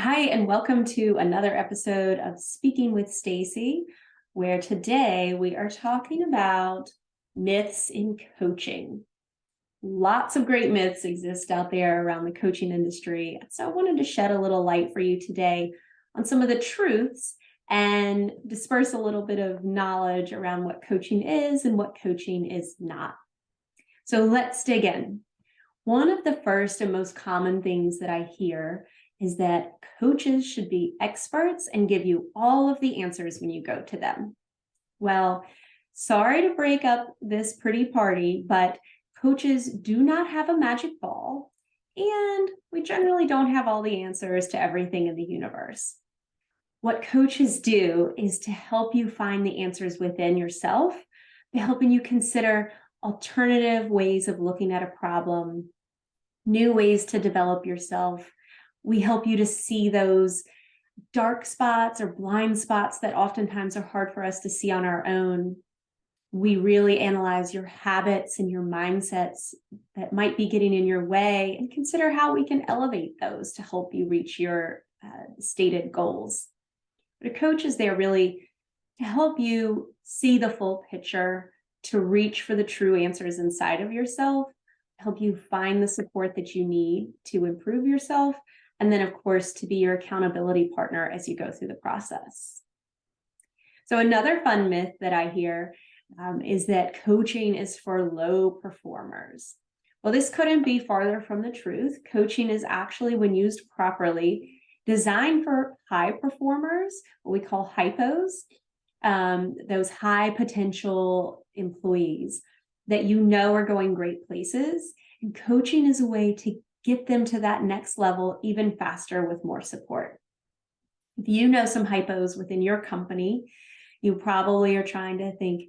Hi, and welcome to another episode of Speaking with Stacy, where today we are talking about myths in coaching. Lots of great myths exist out there around the coaching industry. So I wanted to shed a little light for you today on some of the truths and disperse a little bit of knowledge around what coaching is and what coaching is not. So let's dig in. One of the first and most common things that I hear is that coaches should be experts and give you all of the answers when you go to them. Well, sorry to break up this pretty party, but coaches do not have a magic ball, and we generally don't have all the answers to everything in the universe. What coaches do is to help you find the answers within yourself, by helping you consider alternative ways of looking at a problem, new ways to develop yourself. We help you to see those dark spots or blind spots that oftentimes are hard for us to see on our own. We really analyze your habits and your mindsets that might be getting in your way and consider how we can elevate those to help you reach your stated goals. But a coach is there really to help you see the full picture, to reach for the true answers inside of yourself, help you find the support that you need to improve yourself, and then, of course, to be your accountability partner as you go through the process. So another fun myth that I hear is that coaching is for low performers. Well, this couldn't be farther from the truth. Coaching is actually, when used properly, designed for high performers, what we call hypos, those high potential employees that you know are going great places. And coaching is a way to get them to that next level even faster with more support. If you know some hypos within your company, you probably are trying to think,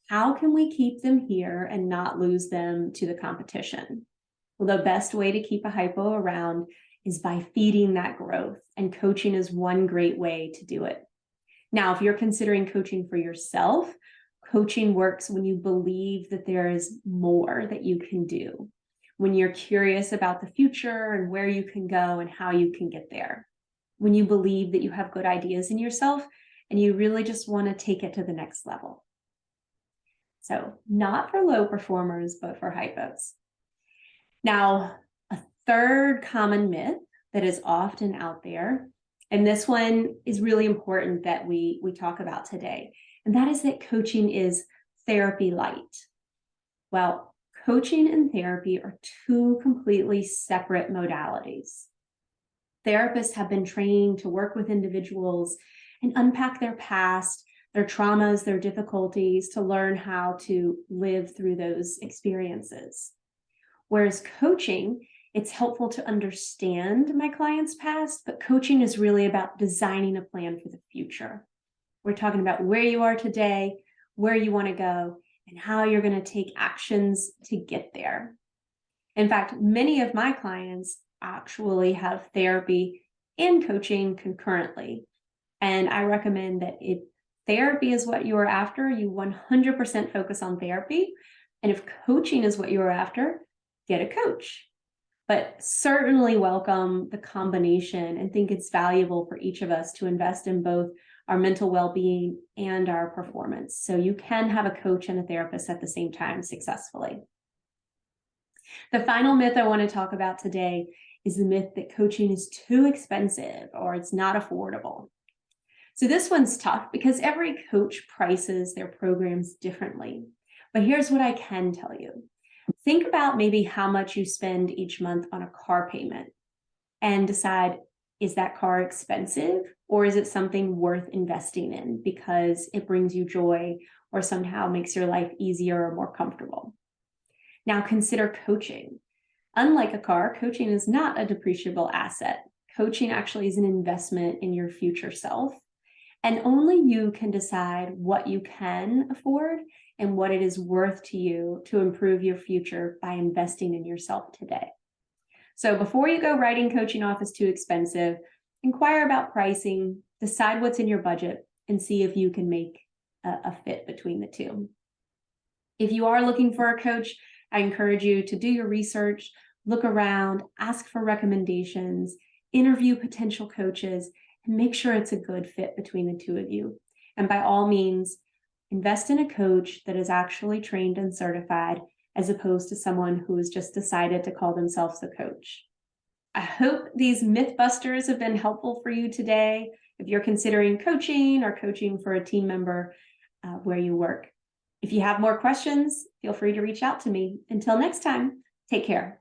how can we keep them here and not lose them to the competition? Well, the best way to keep a hypo around is by feeding that growth, and coaching is one great way to do it. Now, if you're considering coaching for yourself, coaching works when you believe that there is more that you can do, when you're curious about the future and where you can go and how you can get there, when you believe that you have good ideas in yourself and you really just want to take it to the next level. So not for low performers, but for hypos. Now, a third common myth that is often out there, and this one is really important that we talk about today, and that is that coaching is therapy light. Well, coaching and therapy are two completely separate modalities. Therapists have been trained to work with individuals and unpack their past, their traumas, their difficulties, to learn how to live through those experiences. Whereas coaching, it's helpful to understand my client's past, but coaching is really about designing a plan for the future. We're talking about where you are today, where you want to go, and how you're going to take actions to get there. In fact, many of my clients actually have therapy and coaching concurrently. And I recommend that if therapy is what you are after, you 100% focus on therapy. And if coaching is what you are after, get a coach. But certainly welcome the combination and think it's valuable for each of us to invest in both our mental well-being and our performance. So you can have a coach and a therapist at the same time successfully. The final myth I want to talk about today is the myth that coaching is too expensive or it's not affordable. So this one's tough because every coach prices their programs differently. But here's what I can tell you. Think about maybe how much you spend each month on a car payment and decide, is that car expensive or is it something worth investing in because it brings you joy or somehow makes your life easier or more comfortable? Now consider coaching. Unlike a car, coaching is not a depreciable asset. Coaching actually is an investment in your future self. And only you can decide what you can afford and what it is worth to you to improve your future by investing in yourself today. So before you go writing coaching off as too expensive, inquire about pricing, decide what's in your budget, and see if you can make a fit between the two. If you are looking for a coach, I encourage you to do your research, look around, ask for recommendations, interview potential coaches, and make sure it's a good fit between the two of you. And by all means, invest in a coach that is actually trained and certified, as opposed to someone who has just decided to call themselves a coach. I hope these Mythbusters have been helpful for you today if you're considering coaching or coaching for a team member where you work. If you have more questions, feel free to reach out to me. Until next time, take care.